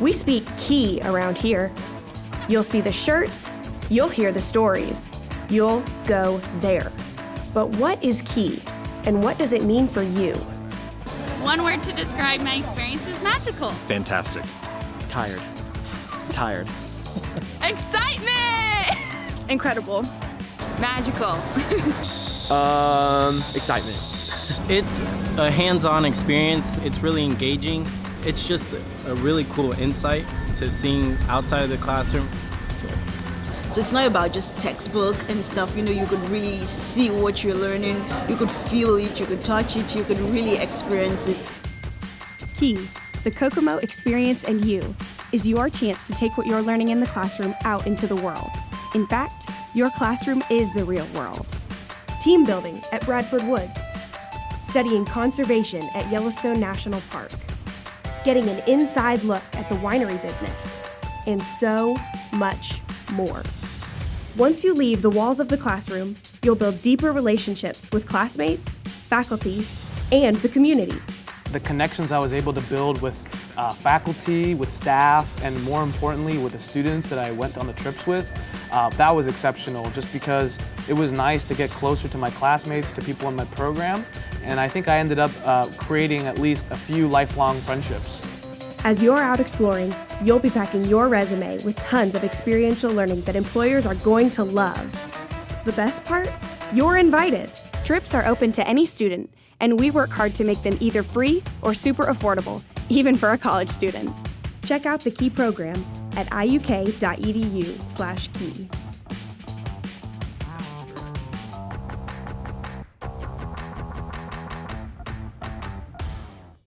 We speak key around here. You'll see the shirts, you'll hear the stories, you'll go there. But what is key, and what does it mean for you? One word to describe my experience is magical. Fantastic. Tired. Excitement! Incredible. Magical. Excitement. It's a hands-on experience. It's really engaging. It's just a really cool insight to seeing outside of the classroom. So it's not about just textbook and stuff, you could really see what you're learning, you could feel it, you could touch it, you could really experience it. Key, the Kokomo Experience and You, is your chance to take what you're learning in the classroom out into the world. In fact, your classroom is the real world. Team building at Bradford Woods. Studying conservation at Yellowstone National Park. Getting an inside look at the winery business. And so much more. Once you leave the walls of the classroom, you'll build deeper relationships with classmates, faculty, and the community. The connections I was able to build with faculty, with staff, and more importantly with the students that I went on the trips with, that was exceptional just because it was nice to get closer to my classmates, to people in my program, and I think I ended up creating at least a few lifelong friendships. As you're out exploring, you'll be packing your resume with tons of experiential learning that employers are going to love. The best part? You're invited. Trips are open to any student, and we work hard to make them either free or super affordable, even for a college student. Check out the Key program at iuk.edu/key.